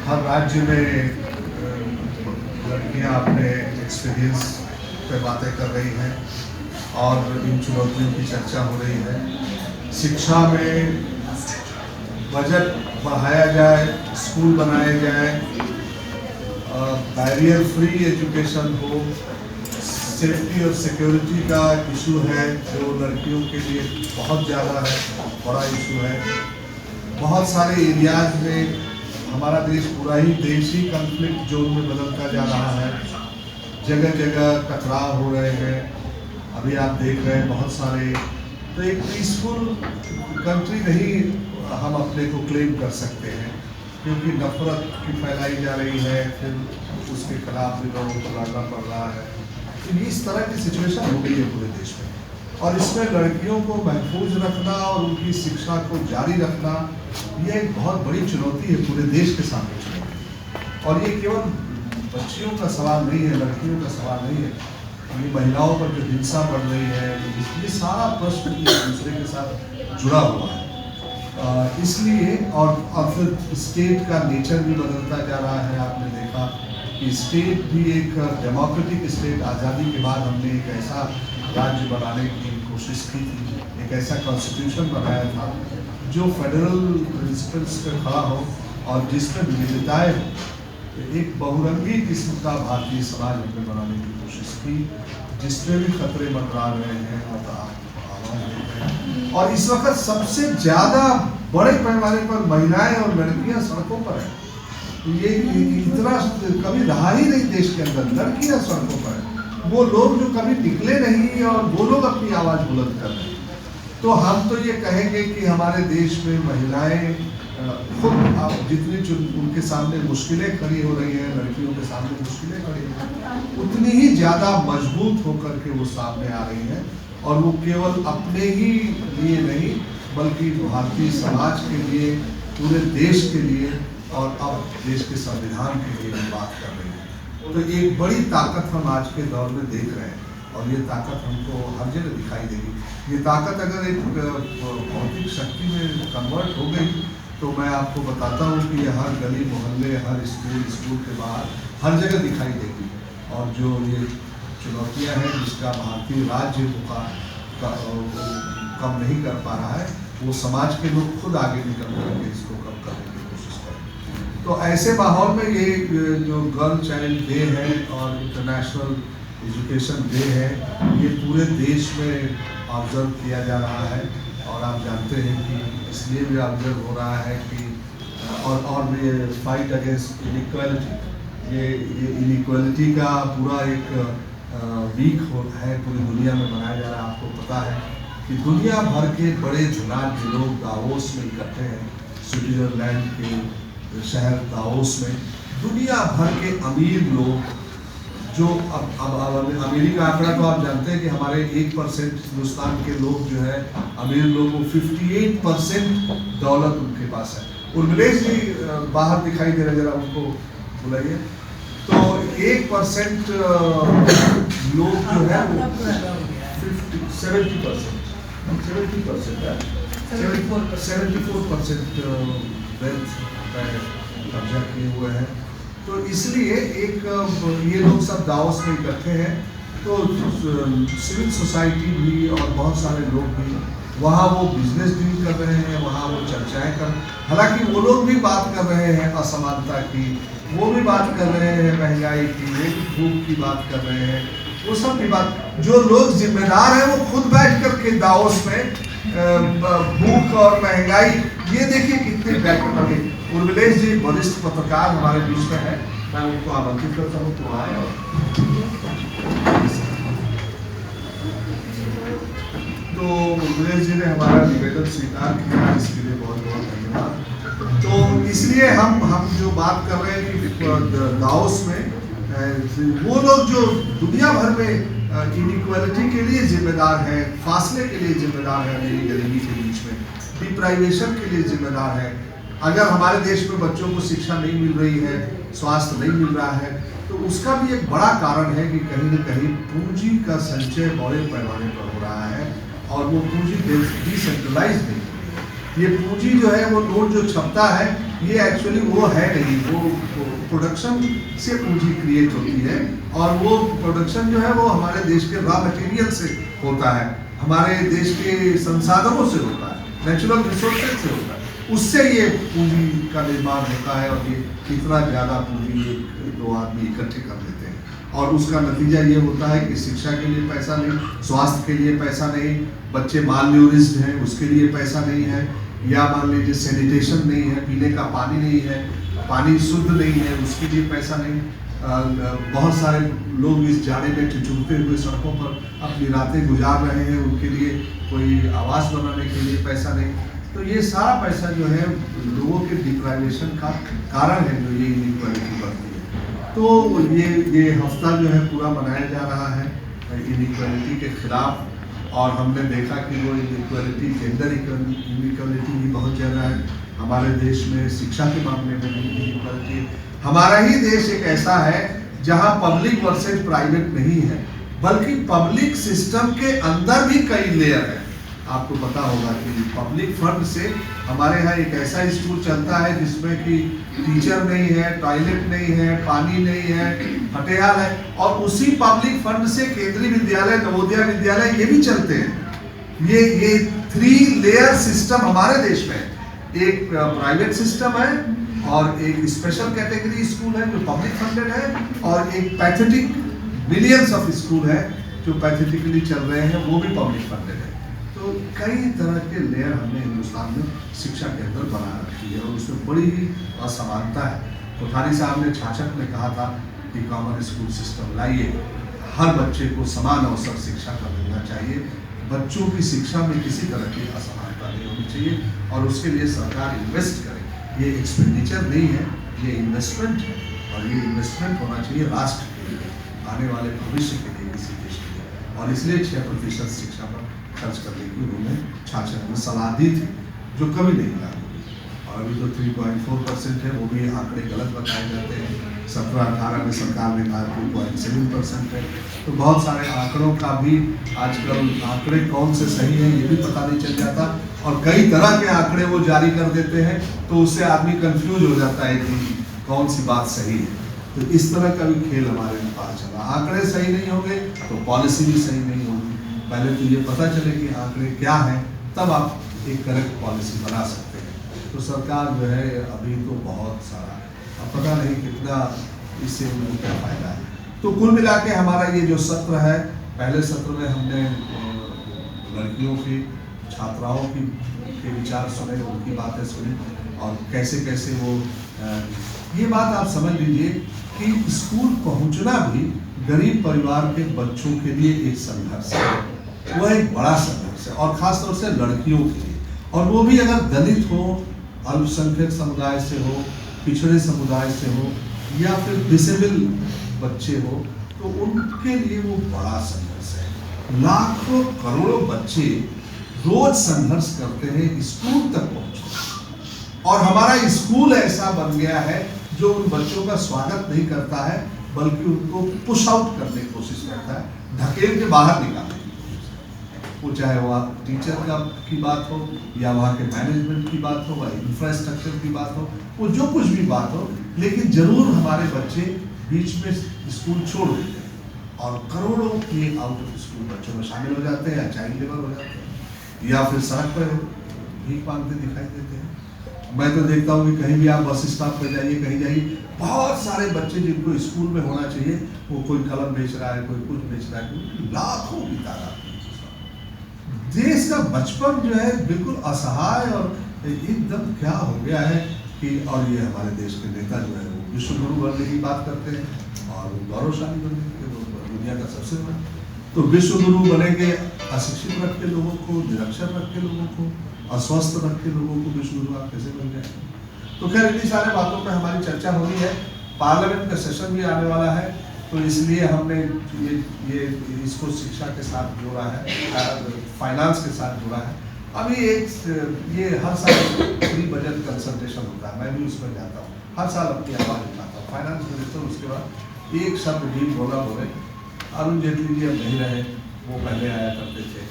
हर राज्य में लड़कियां अपने एक्सपीरियंस पे बातें कर रही हैं और इन चुनौतियों की चर्चा हो रही है। शिक्षा में बजट बढ़ाया जाए, स्कूल बनाए जाए, बैरियर फ्री एजुकेशन हो। सेफ्टी और सिक्योरिटी का इशू है जो लड़कियों के लिए बहुत ज़्यादा है, बड़ा इशू है। बहुत सारे एरियाज में हमारा देश, पूरा ही देश ही कॉन्फ्लिक्ट जोन में बदलता जा रहा है। जगह जगह टकराव हो रहे हैं, अभी आप देख रहे हैं बहुत सारे। तो एक पीसफुल कंट्री नहीं हम अपने को क्लेम कर सकते हैं, क्योंकि नफरत की फैलाई जा रही है, फिर उसके खिलाफ भी लोगों को लड़ना पड़ रहा है। तो इस तरह की सिचुएशन हो गई है पूरे देश में, और इसमें लड़कियों को महफूज रखना और उनकी शिक्षा को जारी रखना, यह एक बहुत बड़ी चुनौती है, पूरे देश के सामने चुनौती। और ये केवल बच्चियों का सवाल नहीं है, लड़कियों का सवाल नहीं है, ये महिलाओं पर जो हिंसा बढ़ रही है, ये सारा प्रश्न एक दूसरे के साथ जुड़ा हुआ है। इसलिए और फिर स्टेट का नेचर भी बदलता जा रहा है। आपने देखा कि स्टेट भी एक डेमोक्रेटिक स्टेट, आज़ादी के बाद हमने एक ऐसा राज्य बनाने की कोशिश की थी, एक ऐसा कॉन्स्टिट्यूशन बनाया था जो फेडरल प्रिंसिपल्स पे खड़ा हो और जिसमें विविधताएं हो। एक बहुरंगी किस्म का भारतीय समाज हमने बनाने की कोशिश की, जिसमें भी खतरे मंडरा रहे हैं और इस वक्त सबसे ज़्यादा बड़े पैमाने पर महिलाएं और लड़कियां सड़कों पर हैं। ये इतना कभी रहा ही नहीं देश के अंदर, लड़कियां सड़कों पर हैं। वो लोग जो कभी निकले नहीं और वो लोग अपनी आवाज़ बुलंद कर रहे हैं। तो हम तो ये कहेंगे कि हमारे देश में महिलाएं खुद अब जितनी उनके सामने मुश्किलें खड़ी हो रही हैं, लड़कियों के सामने मुश्किलें खड़ी हो रही हैं, उतनी ही ज़्यादा मजबूत होकर के वो सामने आ रही हैं। और वो केवल अपने ही लिए नहीं, बल्कि भारतीय समाज के लिए, पूरे देश के लिए और अब देश के संविधान के लिए भी बात कर रही है। तो एक बड़ी ताकत हम आज के दौर में देख रहे हैं, और ये ताकत हमको हर जगह दिखाई देगी। ये ताकत अगर एक भौतिक शक्ति में कन्वर्ट हो गई तो मैं आपको बताता हूँ कि ये हर गली मोहल्ले, हर स्कूल के बाहर हर जगह दिखाई देगी। और जो ये चुनौतियाँ हैं जिसका भारतीय राज्य कम नहीं कर पा रहा है, वो समाज के लोग खुद आगे निकल करके इसको कम करने की कोशिश करें। तो ऐसे माहौल में ये जो गर्ल चाइल्ड डे है और इंटरनेशनल एजुकेशन डे है, ये पूरे देश में ऑब्जर्व किया जा रहा है। और आप जानते हैं कि इसलिए भी ऑब्जर्व हो रहा है कि और भी फाइट अगेंस्ट इनइक्वालिटी, ये इनइक्वालिटी का पूरा एक वीक है पूरी दुनिया में मनाया जा रहा है। आपको पता है कि दुनिया भर के बड़े धनाढ्य लोग दावोस में इकट्ठे हैं, स्विट्जरलैंड के शहर दावोस में। दुनिया भर के अमीर लोग जो अब अमेरिका आंकड़ा तो आप जानते हैं कि हमारे 1% हिंदुस्तान के लोग जो है अमीर लोग, 58% दौलत उनके पास है। उर्मिलेश जी बाहर दिखाई दे रहे, जरा उनको बुलाइए। तो 1% लोग जो है वो 74% वेल्थ कब्जा किए हुए हैं। तो इसलिए एक ये लोग सब दावोस में इकट्ठे हैं। तो सिविल सोसाइटी भी और बहुत सारे लोग भी वहाँ वो बिजनेस डील कर रहे हैं, वहाँ वो चर्चाएं कर, हालांकि वो लोग भी बात कर रहे हैं असमानता की, वो भी बात कर रहे हैं महंगाई की, वो भी भूख की बात कर रहे हैं, वो सब भी बात। जो लोग जिम्मेदार हैं वो खुद बैठ करके दावोस में भूख और महंगाई, ये देखिए कितने बैठक लगे। उर्मिलेश जी वरिष्ठ पत्रकार हमारे बीच में है, मैं उनको आमंत्रित करता हूँ तो आए। और तो उर्मिलेश जी ने हमारा निवेदन स्वीकार किया, इसके लिए बहुत बहुत धन्यवाद। तो इसलिए हम जो बात कर रहे हैं कि दावोस में वो लोग जो दुनिया भर में इनइक्वालिटी के लिए जिम्मेदार है, फासले के लिए जिम्मेदार है, मेरी गरीबी के बीच में डिप्राइवेशन के लिए जिम्मेदार है। अगर हमारे देश में बच्चों को शिक्षा नहीं मिल रही है, स्वास्थ्य नहीं मिल रहा है, तो उसका भी एक बड़ा कारण है कि कहीं न कहीं पूंजी का संचय बड़े पैमाने पर हो रहा है और वो पूंजी डिसेंट्रलाइज नहीं है। ये पूंजी जो है वो नोट जो छपता है ये एक्चुअली वो है नहीं, वो प्रोडक्शन से पूंजी क्रिएट होती है और वो प्रोडक्शन जो है वो हमारे देश के रॉ मटेरियल से होता है, हमारे देश के संसाधनों से होता है, नेचुरल रिसोर्सेज से होता है, उससे ये पूंजी का निर्माण होता है और ये इतना ज़्यादा पूंजी एक दो आदमी इकट्ठे कर लेते हैं और उसका नतीजा ये होता है कि शिक्षा के लिए पैसा नहीं, स्वास्थ्य के लिए पैसा नहीं, बच्चे मालन्यूरिश्ड हैं उसके लिए पैसा नहीं है, या मान लीजिए सैनिटेशन नहीं है, पीने का पानी नहीं है, पानी शुद्ध नहीं है उसके लिए पैसा नहीं, बहुत सारे लोग इस जाड़े में ठिठुरते हुए सड़कों पर अपनी रातें गुजार रहे हैं, उनके लिए कोई आवास बनाने के लिए पैसा नहीं। तो ये सारा पैसा जो है लोगों के डिप्राइवेशन का कारण है जो ये इनइक्वालिटी बढ़ती है। तो ये हफ्ता जो है पूरा मनाया जा रहा है इनइक्वालिटी के खिलाफ और हमने देखा कि वो इनइक्वालिटी, जेंडर इनइक्वालिटी भी बहुत ज़्यादा है हमारे देश में, शिक्षा के मामले में भी इनइक्वालिटी। हमारा ही देश एक ऐसा है जहां पब्लिक वर्सेज प्राइवेट नहीं है बल्कि पब्लिक सिस्टम के अंदर भी कई लेयर है। आपको पता होगा कि पब्लिक फंड से हमारे यहाँ एक ऐसा स्कूल चलता है जिसमें कि टीचर नहीं है, टॉयलेट नहीं है, पानी नहीं है, हटियाल है और उसी पब्लिक फंड से केंद्रीय विद्यालय, नवोदय विद्यालय ये भी चलते हैं। ये 3 लेयर सिस्टम हमारे देश में है। एक प्राइवेट सिस्टम है और एक स्पेशल कैटेगरी स्कूल है जो पब्लिक फंडेड है और एक पैथेटिक मिलियंस ऑफ स्कूल है जो पैथेटिकली चल रहे हैं, वो भी पब्लिक फंडेड है। तो कई तरह के लेयर हमने हिंदुस्तान में शिक्षा के अंदर बना रखी है और उसमें बड़ी ही असमानता है। कोठारी साहब ने 66 में कहा था कि कॉमन स्कूल सिस्टम लाइए, हर बच्चे को समान अवसर शिक्षा का मिलना चाहिए, बच्चों की शिक्षा में किसी तरह की असमानता नहीं होनी चाहिए और उसके लिए सरकार इन्वेस्ट करे। ये एक्सपेंडिचर नहीं है, ये इन्वेस्टमेंट है और ये इन्वेस्टमेंट होना चाहिए राष्ट्र के लिए, आने वाले भविष्य के लिए, किसी देश के लिए। और इसलिए 6% शिक्षा पर खर्च करने की उन्होंने 66 में सलाह दी थी जो कभी नहीं लागू हुई। और अभी तो 3.4% है, वो भी आंकड़े गलत बताए जाते हैं। 17-18 में सरकार ने कहा 2.7% है। तो बहुत सारे आंकड़ों का भी आजकल आंकड़े कौन से सही हैं ये भी पता नहीं चल जाता और कई तरह के आंकड़े वो जारी कर देते हैं तो उससे आदमी कंफ्यूज हो जाता है कि कौन सी बात सही है। तो इस तरह का भी खेल हमारे पास चला। आंकड़े सही नहीं होंगे तो पॉलिसी भी सही नहीं होगी। पहले तो ये पता चले कि आंकड़े क्या हैं, तब आप एक करेक्ट पॉलिसी बना सकते हैं। तो सरकार जो है अभी तो बहुत सारा, अब पता नहीं कितना इससे उनको क्या फायदा है। तो कुल मिला के हमारा ये जो सत्र है, पहले सत्र में हमने लड़कियों की, छात्राओं के विचार सुने, उनकी बातें सुनी और कैसे कैसे वो ये बात आप समझ लीजिए कि स्कूल पहुंचना भी गरीब परिवार के बच्चों के लिए एक संघर्ष है, वो एक बड़ा संघर्ष है और खास तौर से लड़कियों के लिए। और वो भी अगर दलित हो, अल्पसंख्यक समुदाय से हो, पिछड़े समुदाय से हो या फिर डिसेबल बच्चे हो तो उनके लिए वो बड़ा संघर्ष है। लाखों करोड़ों बच्चे रोज संघर्ष करते हैं स्कूल तक पहुंचने और हमारा स्कूल ऐसा बन गया है जो उन बच्चों का स्वागत नहीं करता है बल्कि उनको पुश आउट करने की कोशिश करता है, धकेल के बाहर निकालने की कोशिश करता है। वो चाहे वह टीचर की बात हो या वहाँ के मैनेजमेंट की बात हो, वह इंफ्रास्ट्रक्चर की बात हो, वो जो कुछ भी बात हो, लेकिन जरूर हमारे बच्चे बीच में स्कूल छोड़ देते हैं और करोड़ों के आउट ऑफ स्कूल बच्चों में शामिल हो जाते हैं या चाइल्ड लेबर हो जाते हैं या फिर सड़क पर भीख मांगते दिखाई देते हैं। मैं तो देखता हूँ कि कहीं भी आप बस स्टॉप पर जाइए, कहीं जाइए, बहुत सारे बच्चे जिनको स्कूल में होना चाहिए वो कोई कलम बेच रहा है, कोई कुछ बेच रहा है, लाखों की तादाद। देश का बचपन जो है बिल्कुल असहाय और एकदम क्या हो गया है कि, और ये हमारे देश के नेता जो है वो विश्व गुरु बनने की बात करते हैं और गौरवशाली बनने के, दुनिया का सबसे बड़ा। तो विश्व गुरु बनेंगे अशिक्षित रख के लोगों को, निरक्षर रख के लोगों को, अस्वस्थ रख के लोगों को विश्व गुरु आप कैसे बन जाए। तो खैर इतनी सारे बातों पर हमारी चर्चा होनी है। पार्लियामेंट का सेशन भी आने वाला है तो इसलिए हमने ये इसको शिक्षा के साथ जोड़ा है, फाइनेंस के साथ जोड़ा है। अभी ये हर साल प्री बजट कंसल्टेशन होता है, मैं भी उसमें जाता हूँ, हर साल अपनी आवाज़ उठाता हूँ। फाइनेंस मिनिस्टर उसके बाद एक शब्द भी बोले अरुण जेटली जी अब नहीं रहे, वो पहले आया करते थे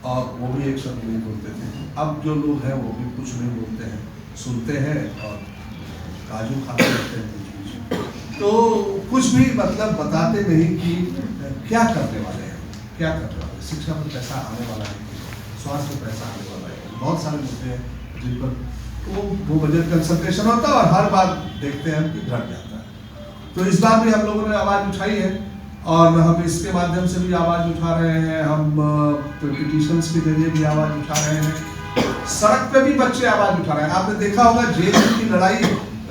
और वो भी एक शब्द नहीं बोलते थे। अब जो लोग हैं वो भी कुछ नहीं बोलते हैं, सुनते हैं और काजू खाते रहते हैं बीच बीच। तो कुछ भी मतलब बताते नहीं कि क्या करने वाले हैं, क्या करने वाले हैं। शिक्षा पर पैसा आने वाला है, स्वास्थ्य पर पैसा आने वाला है, बहुत सारे मुद्दे हैं जिन पर वो बजट कंसल्टेशन होता है और हर बार देखते हैं कि घट जाता है। तो इस बार भी हम लोगों ने आवाज़ उठाई है और हम इसके माध्यम से भी आवाज़ उठा रहे हैं, हम पिटीशंस के जरिए भी आवाज़ उठा रहे हैं, सड़क पे भी बच्चे आवाज़ उठा रहे हैं। आपने देखा होगा जेएनयू की लड़ाई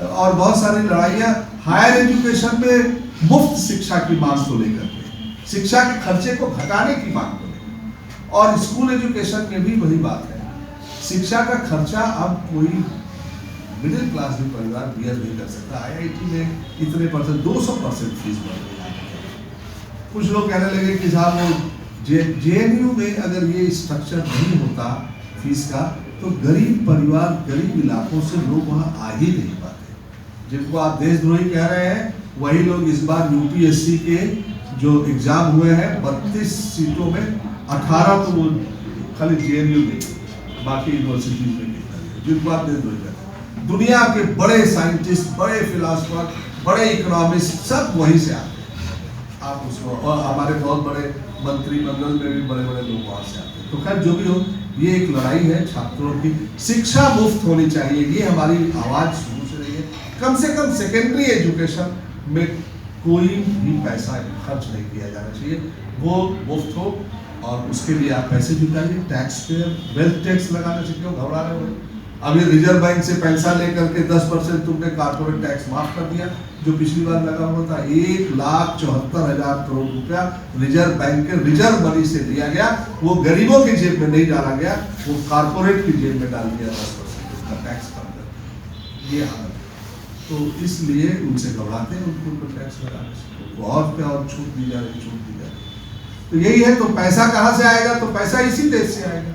और बहुत सारी लड़ाइयाँ हायर एजुकेशन में मुफ्त शिक्षा की मांग को लेकर के, शिक्षा के खर्चे को घटाने की मांग को लेकर, और स्कूल एजुकेशन में भी वही बात है। शिक्षा का खर्चा अब कोई मिडिल क्लास भी परिवार बियर नहीं कर सकता। IIT में इतने परसेंट 200% फीस बढ़ गई। कुछ लोग कहने लगे कि साहब वो JNU में अगर ये स्ट्रक्चर नहीं होता फीस का तो गरीब परिवार, गरीब इलाकों से लोग वहाँ आ ही नहीं पाते। जिनको आप देशद्रोही कह रहे हैं वही लोग इस बार UPSC के जो एग्जाम हुए हैं 32 सीटों में 18 तो वो खाली JNU में, बाकी यूनिवर्सिटीज में नहीं, जिनको आप देशद्रोही कहते हैं। दुनिया के बड़े साइंटिस्ट, बड़े फिलोसफर, बड़े इकोनॉमिस्ट सब वहीं से आते हैं। आप उसको, और हमारे बहुत बड़े मंत्रिमंडल में भी बड़े बड़े लोग वहाँ से आते हैं। तो खैर जो भी हो, ये एक लड़ाई है छात्रों की। शिक्षा मुफ्त होनी चाहिए, ये हमारी आवाज़ शुरू से रही है। कम से कम सेकेंडरी एजुकेशन में कोई भी पैसा खर्च नहीं किया जाना चाहिए, वो मुफ्त हो और उसके लिए आप पैसे जुटाइए। टैक्स पेयर वेल्थ टैक्स लगाने से क्यों घबरा रहे हो? अभी रिजर्व बैंक से पैसा लेकर के 10% तुमने कारपोरेट टैक्स माफ कर दिया, जो पिछली बार लगा हुआ था। 1,74,000 करोड़ रुपया रिजर्व बैंक के रिजर्व मनी से दिया गया, वो गरीबों की जेब में नहीं डाला गया, वो कारपोरेट की जेब में डाल दिया 10% उसका टैक्स कम कर। ये हालत, तो इसलिए उनसे घबराते हैं, उनको ऊपर टैक्स लगाने से, उनको और क्या और छूट दी जा रही, छूट दी जा रही। तो यही है। तो पैसा कहाँ से आएगा? तो पैसा इसी देश से आएगा,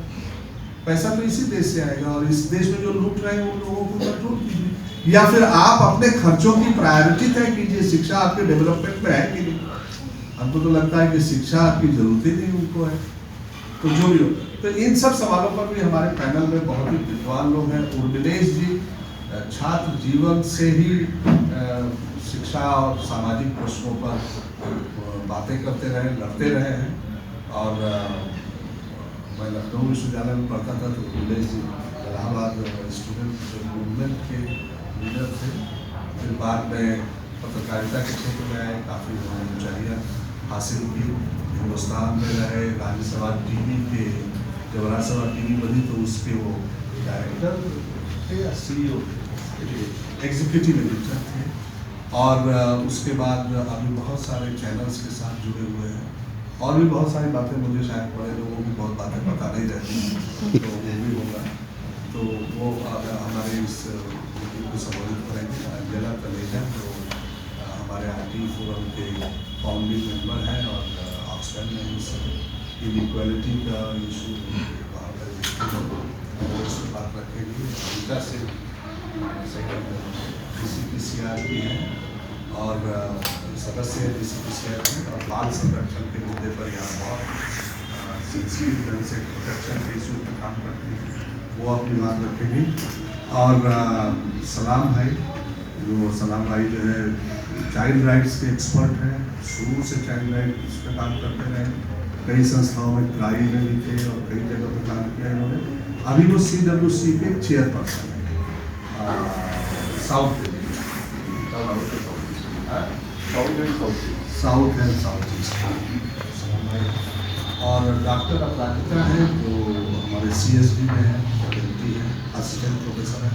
पैसा तो इसी देश से आएगा। और इस देश में जो लूट रहे हैं उन लोगों को कंट्रोल कीजिए, या फिर आप अपने खर्चों की प्रायोरिटी तय कीजिए। शिक्षा आपके डेवलपमेंट में है कि नहीं? हमको तो लगता है कि शिक्षा आपकी जरूरत ही नहीं उनको है। तो जो भी हो, तो इन सब सवालों पर भी हमारे पैनल में बहुत ही विद्वान लोग हैं। उर्मिलेश जी छात्र जीवन से ही शिक्षा और सामाजिक प्रश्नों पर बातें करते रहे, लड़ते रहे हैं। और मैं लखनऊ विश्वविद्यालय में पढ़ता था तो उर्मिलेश जी इलाहाबाद स्टूडेंट मूवमेंट के लीडर थे। फिर बाद में पत्रकारिता के क्षेत्र में आए, काफ़ी उन्होंने ऊंचाइयाँ हासिल की, हिंदुस्तान में रहे। राज्यसभा टीवी के, जब राज्यसभा टीवी बनी तो उसके वो डायरेक्टर थे या CEO एग्जीक्यूटिव एडिटर थे। और उसके बाद अभी बहुत सारे चैनल्स के साथ जुड़े हुए हैं, और भी बहुत सारी बातें मुझे शायद बड़े लोगों की बहुत बातें पता नहीं रहती, तो वो भी होगा। तो वो हमारे इस को संबोधित करेंगे अंजला तलेजा, जो हमारे IT फोरम के फाउंडिंग मेंबर हैं और ऑक्सफैम में इस इनइक्वालिटी का इशू बात रखेंगे। अमेरिका से DCPCR भी हैं और सदस्य DCPCR हैं, और बाल संरक्षण के मुद्दे पर यहाँ बहुत सेंसिटिव ढंग से प्रोटेक्शन के इशू पर काम करते हैं, वो अपनी बात रखेंगे। और सलाम भाई जो है चाइल्ड राइट्स के एक्सपर्ट हैं, शुरू से चाइल्ड राइट्स पे काम करते रहे, कई संस्थाओं में ट्राई में भी थे और कई जगह पर काम किया इन्होंने। अभी वो CWC के चेयरपर्सन है साउथ एंड साउथ ईस्ट। और डॉक्टर अपराजिता है जो हमारे CSD में है, फैकल्टी है, असिस्टेंट प्रोफेसर है।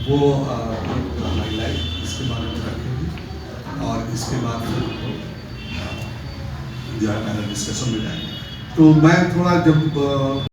वो एक हाईलाइट इसके बारे में रखेंगे और इसके बाद जो है पैनल डिस्कशन में जाएंगे। तो मैं थोड़ा जब